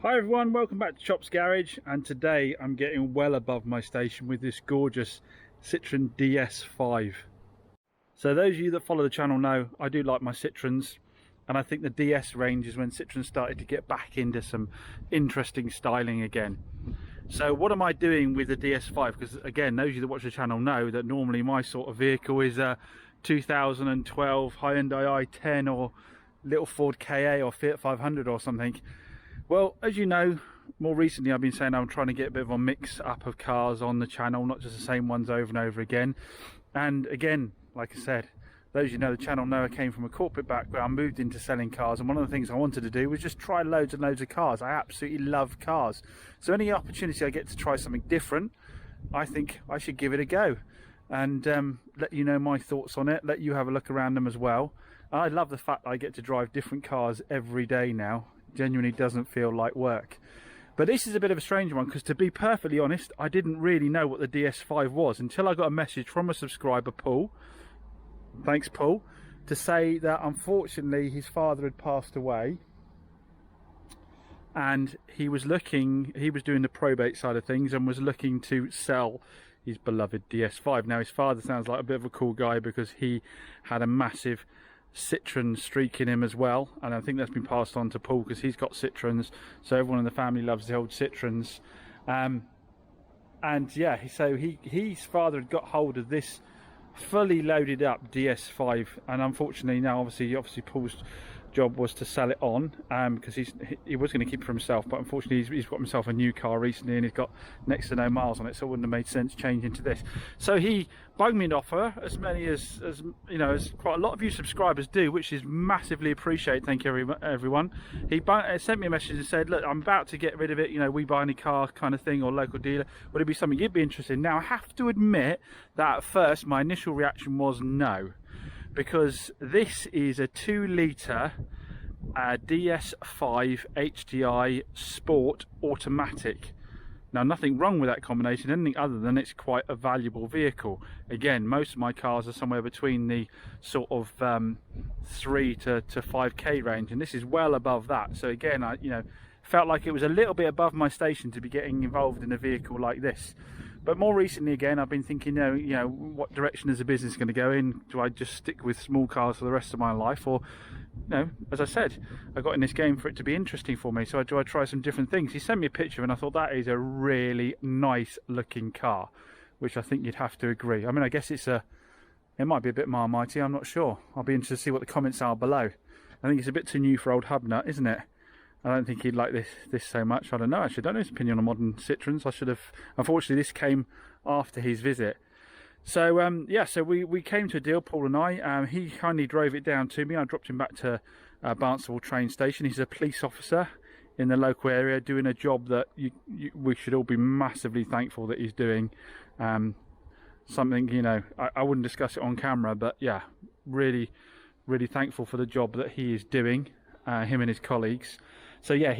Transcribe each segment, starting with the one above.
Hi everyone, welcome back to Chop's Garage, and today I'm getting well above my station with this gorgeous Citroen DS5. So those of you that follow the channel know I do like my Citroens, and I think the DS range is when Citroen started to get back into some interesting styling again. So what am I doing with the DS5? Because again, those of you that watch the channel know that normally my sort of vehicle is a 2012 Hyundai i10 or little Ford KA or Fiat 500 or something. Well, as you know, more recently I've been saying I'm trying to get a bit of a mix up of cars on the channel, not just the same ones over and over again. And again, like I said, those you know the channel know I came from a corporate background, moved into selling cars, and one of the things I wanted to do was just try loads and loads of cars. I absolutely love cars. So any opportunity I get to try something different, I think I should give it a go and let you know my thoughts on it, let you have a look around them as well. I love the fact that I get to drive different cars every day now. Genuinely doesn't feel like work. But this is a bit of a strange one, because to be perfectly honest, I didn't really know what the DS5 was until I got a message from a subscriber, Paul. Thanks, Paul, to say that unfortunately his father had passed away and he was doing the probate side of things and was looking to sell his beloved DS5. Now his father sounds like a bit of a cool guy because he had a massive Citroen streak in him as well, and I think that's been passed on to Paul because he's got Citroens, so everyone in the family loves the old Citroens. And yeah, so his father had got hold of this fully loaded up DS5, and unfortunately now obviously Paul's job was to sell it on because he was going to keep it for himself, but unfortunately he's got himself a new car recently and he's got next to no miles on it, so it wouldn't have made sense changing to this. So he bugged me an offer, as many as you know, as quite a lot of you subscribers do, which is massively appreciated. Thank you everyone. He sent me a message and said, look, I'm about to get rid of it, you know, we buy any car kind of thing, or local dealer, would it be something you'd be interested in? Now I have to admit that at first my initial reaction was no, because this is a 2-litre DS5 HDI Sport automatic. Now nothing wrong with that combination, anything other than it's quite a valuable vehicle. Again, most of my cars are somewhere between the sort of 3 to 5k range, and this is well above that. So again, I felt like it was a little bit above my station to be getting involved in a vehicle like this. But more recently, again, I've been thinking, you know, what direction is the business going to go in? Do I just stick with small cars for the rest of my life, or, you know, as I said, I got in this game for it to be interesting for me, so do I try some different things? He sent me a picture and I thought that is a really nice looking car, which I think you'd have to agree. I mean, I guess it might be a bit Marmitey, I'm not sure. I'll be interested to see what the comments are below. I think it's a bit too new for old Hubnut, isn't it? I don't think he'd like this so much. I don't know, actually. I don't know his opinion on modern Citroens. I should have... Unfortunately, this came after his visit. So, yeah, so we came to a deal, Paul and I. He kindly drove it down to me. I dropped him back to Barnstable train station. He's a police officer in the local area doing a job that we should all be massively thankful that he's doing. Something, you know, I wouldn't discuss it on camera, but yeah, really, really thankful for the job that he is doing, him and his colleagues. So yeah,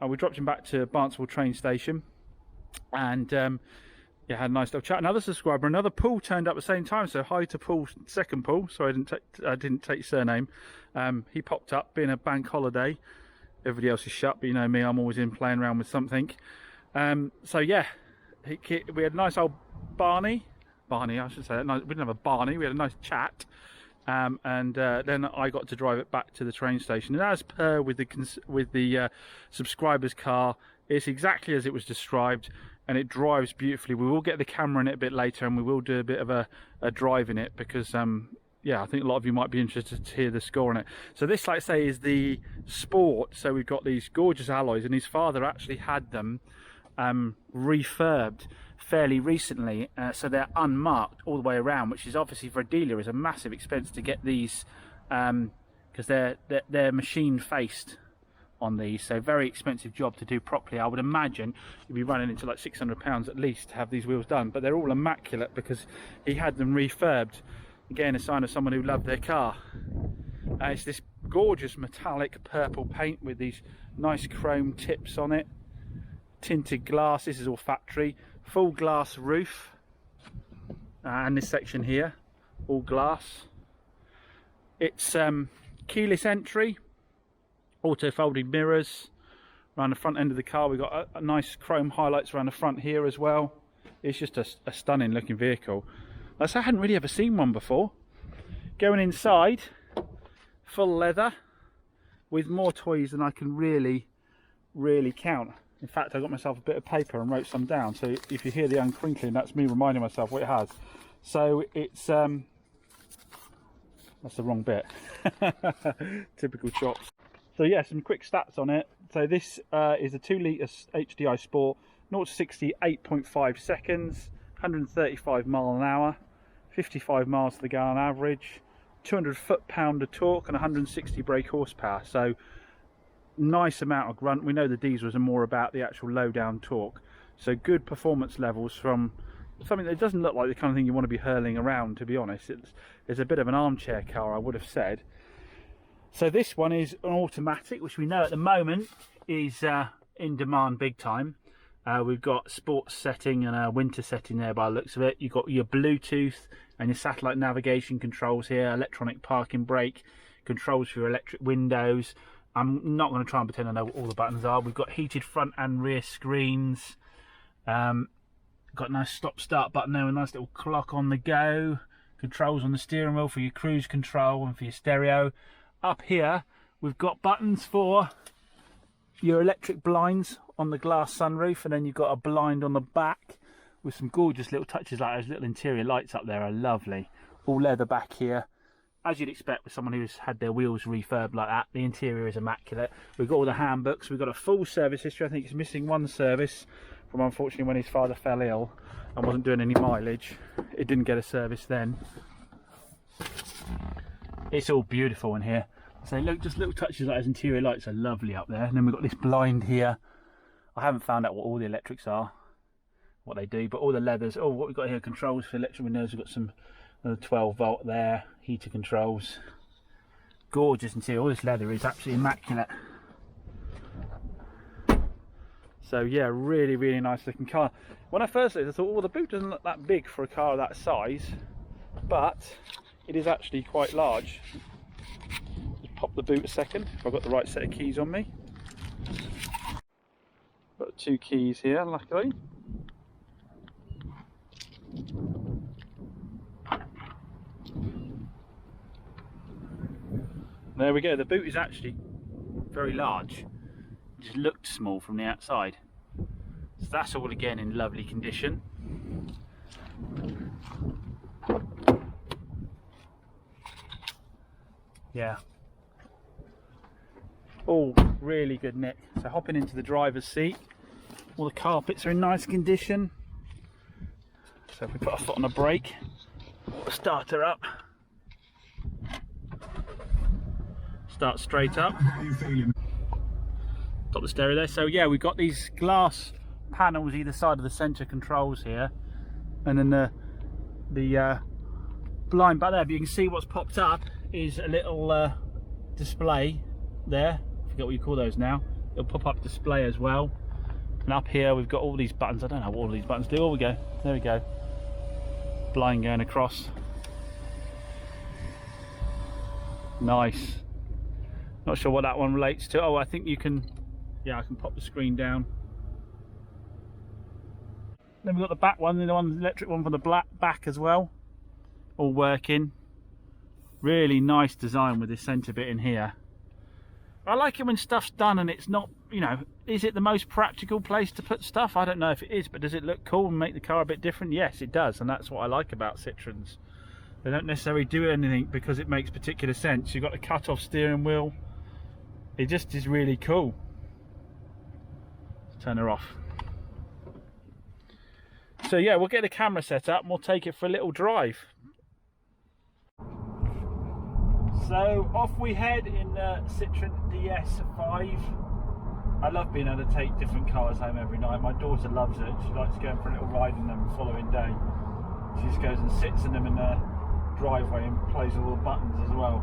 we dropped him back to Barnstable train station, and yeah, had a nice little chat. Another subscriber, another Paul, turned up at the same time. So hi to Paul, second Paul. Sorry, I didn't take your surname. He popped up, being a bank holiday. Everybody else is shut, but you know me, I'm always in playing around with something. So yeah, we had a nice old Barney, I should say. We didn't have a Barney. We had a nice chat. And then I got to drive it back to the train station, and as per with the subscriber's car, it's exactly as it was described, and it drives beautifully. We will get the camera in it a bit later, and we will do a bit of a drive in it, because yeah, I think a lot of you might be interested to hear the score on it. So this, like I say, is the Sport. So we've got these gorgeous alloys, and his father actually had them refurbed fairly recently, so they're unmarked all the way around, which is obviously for a dealer is a massive expense to get these, because they're machine faced on these, so very expensive job to do properly. I would imagine you'd be running into like £600 at least to have these wheels done, but they're all immaculate because he had them refurbed. Again, a sign of someone who loved their car. It's this gorgeous metallic purple paint with these nice chrome tips on it, tinted glass. This is all factory, full glass roof, and this section here all glass. It's keyless entry, auto folding mirrors, around the front end of the car. We've got a nice chrome highlights around the front here as well. It's just a stunning looking vehicle. I hadn't really ever seen one before. Going inside, full leather with more toys than I can really count. In fact, I got myself a bit of paper and wrote some down, so if you hear the uncrinkling, that's me reminding myself what it has. So it's that's the wrong bit. Typical chops. So yeah, some quick stats on it. So this is a 2 litre HDI Sport, 0 to 60 8.5 seconds, 135 mile an hour, 55 miles to the gallon average, 200 foot-pound of torque and 160 brake horsepower. So nice amount of grunt. We know the diesels are more about the actual low down torque. So good performance levels from something that doesn't look like the kind of thing you want to be hurling around, to be honest. It's a bit of an armchair car, I would have said. So this one is an automatic, which we know at the moment is in demand big time. We've got sports setting and a winter setting there by the looks of it. You've got your Bluetooth and your satellite navigation controls here, electronic parking brake, controls for your electric windows. I'm not going to try and pretend I know what all the buttons are. We've got heated front and rear screens. Got a nice stop start button there, a nice little clock on the go. Controls on the steering wheel for your cruise control and for your stereo. Up here we've got buttons for your electric blinds on the glass sunroof, and then you've got a blind on the back with some gorgeous little touches like those little interior lights up there are lovely. All leather back here, as you'd expect with someone who's had their wheels refurbed like that. The interior is immaculate. We've got all the handbooks. We've got a full service history. I think it's missing one service from, unfortunately, when his father fell ill and wasn't doing any mileage. It didn't get a service then. It's all beautiful in here. So look, just little touches like those interior lights are lovely up there. And then we've got this blind here. I haven't found out what all the electrics are, what they do, but all the leathers. Oh, what we've got here, controls for electric windows. We've got some 12 volt there, heater controls. Gorgeous interior. All this leather is absolutely immaculate. So yeah, really nice looking car. When I first looked, I thought, well, the boot doesn't look that big for a car of that size, but it is actually quite large. Just pop the boot a second, if I've got the right set of keys on me. Got 2 keys here, luckily. There we go. The boot is actually very large. It just looked small from the outside. So that's all again in lovely condition. Yeah. All really good nick. So hopping into the driver's seat, all the carpets are in nice condition. So if we put our foot on the brake, we'll start her up. Start straight up. How are you feeling? Got the stereo there. So yeah, we've got these glass panels either side of the centre controls here, and then the blind back there. But you can see what's popped up is a little display there. I forget what you call those now. It'll pop up display as well. And up here we've got all these buttons. I don't know what all these buttons do. Oh, we go. There we go. Blind going across. Nice. Not sure what that one relates to. Oh, I think you can, yeah, I can pop the screen down. Then we've got the back one, the electric one for the back as well. All working. Really nice design with this centre bit in here. I like it when stuff's done and it's not, you know, is it the most practical place to put stuff? I don't know if it is, but does it look cool and make the car a bit different? Yes, it does, and that's what I like about Citroens. They don't necessarily do anything because it makes particular sense. You've got a cut-off steering wheel. It just is really cool. Let's turn her off. So yeah, we'll get the camera set up and we'll take it for a little drive. So off we head in the Citroen DS5. I love being able to take different cars home every night. My daughter loves it. She likes going for a little ride in them the following day. She just goes and sits in them in the driveway and plays with all the buttons as well.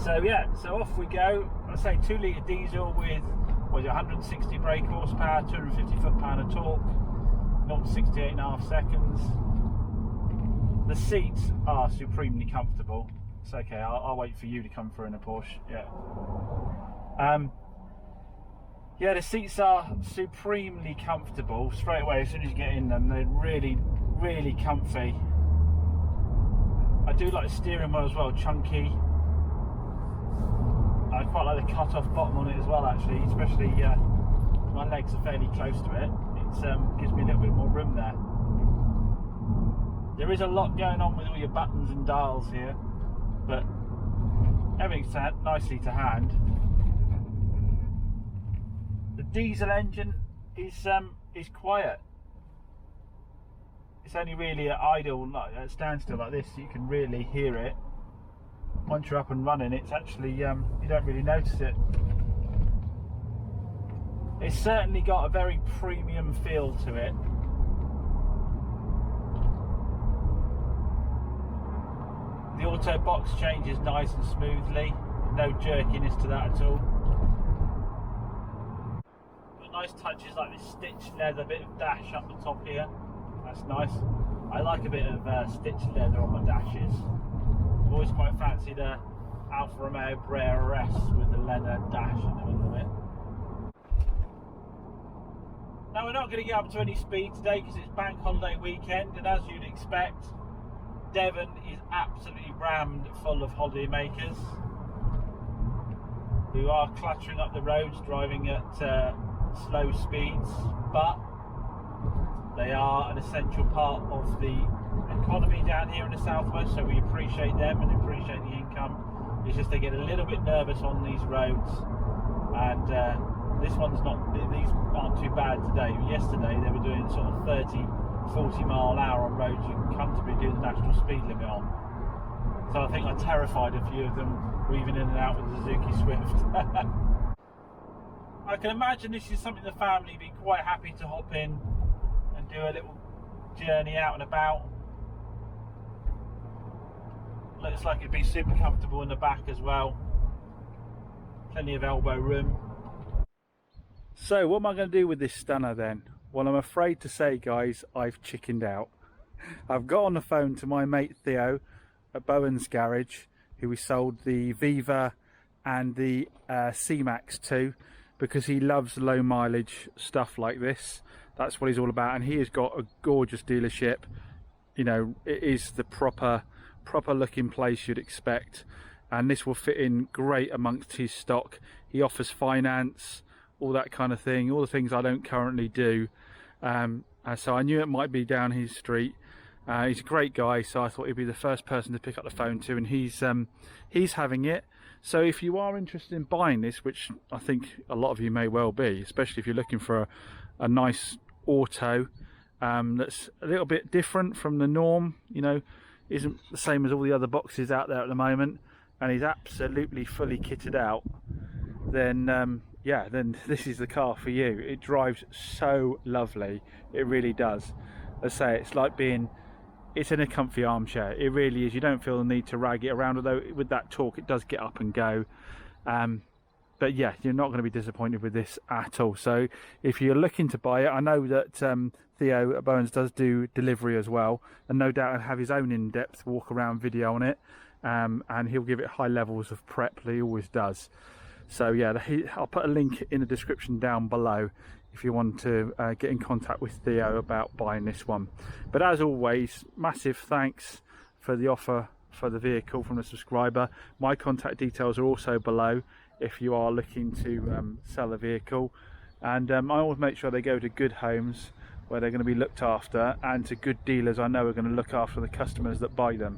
So yeah, so off we go. I say 2 litre diesel with 160 brake horsepower, 250 foot-pound of torque, 0 to 68.5 seconds. The seats are supremely comfortable. It's okay, I'll wait for you to come through in a Porsche. Yeah. Yeah, the seats are supremely comfortable straight away as soon as you get in them. They're really, really comfy. I do like the steering wheel as well, chunky. I quite like the cut-off bottom on it as well, actually, especially my legs are fairly close to it. It gives me a little bit more room there. There is a lot going on with all your buttons and dials here, but everything's set nicely to hand. The diesel engine is quiet. It's only really at idle, like at standstill like this, you can really hear it. Once you're up and running, it's actually you don't really notice it. It's certainly got a very premium feel to it. The auto box changes nice and smoothly, no jerkiness to that at all. Nice touches like this stitched leather, bit of dash up the top here. That's nice. I like a bit of stitched leather on my dashes. I've always quite fancied a Alfa Romeo Brera S with the leather dash in the middle of it. Now we're not going to get up to any speed today because it's bank holiday weekend, and as you'd expect, Devon is absolutely rammed full of holiday makers who are clattering up the roads driving at slow speeds, but they are an essential part of the economy down here in the southwest, so we appreciate them and appreciate the income. It's just they get a little bit nervous on these roads, and these aren't too bad today. Yesterday they were doing sort of 30-40 mile an hour on roads you can comfortably do the national speed limit on. So I think I terrified a few of them weaving in and out with the Suzuki Swift. I can imagine this is something the family would be quite happy to hop in and do a little journey out and about. Looks like it'd be super comfortable in the back as well. Plenty of elbow room. So what am I going to do with this stunner then? Well, I'm afraid to say, guys, I've chickened out. I've got on the phone to my mate Theo at Bowen's Garage, who we sold the Viva and the C-Max to, because he loves low mileage stuff like this. That's what he's all about, and he has got a gorgeous dealership. You know, it is the proper looking place you'd expect, and this will fit in great amongst his stock. He offers finance, all that kind of thing, all the things I don't currently do. So I knew it might be down his street. He's a great guy, so I thought he'd be the first person to pick up the phone to, and he's having it. So if you are interested in buying this, which I think a lot of you may well be, especially if you're looking for a nice auto that's a little bit different from the norm, you know, isn't the same as all the other boxes out there at the moment, and is absolutely fully kitted out, then yeah, then this is the car for you. It drives so lovely, it really does. As I say, it's like it's in a comfy armchair. It really is. You don't feel the need to rag it around, although with that torque it does get up and go. But yeah, you're not going to be disappointed with this at all. So if you're looking to buy it, I know that Theo at Bowens does do delivery as well, and no doubt he'll have his own in-depth walk around video on it, and he'll give it high levels of prep. He always does. So yeah, I'll put a link in the description down below if you want to get in contact with Theo about buying this one. But as always, massive thanks for the offer for the vehicle from the subscriber. My contact details are also below if you are looking to sell a vehicle, and I always make sure they go to good homes where they're going to be looked after, and to good dealers I know are going to look after the customers that buy them.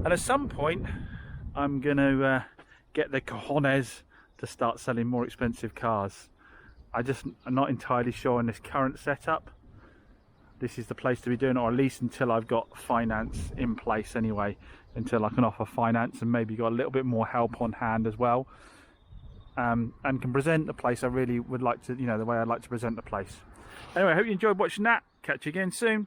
And at some point I'm going to get the cojones to start selling more expensive cars. I'm not entirely sure in this current setup this is the place to be doing it, or at least until I've got finance in place anyway, until I can offer finance and maybe got a little bit more help on hand as well, and can present the place I really would like to, you know, the way I'd like to present the place. Anyway, I hope you enjoyed watching that. Catch you again soon.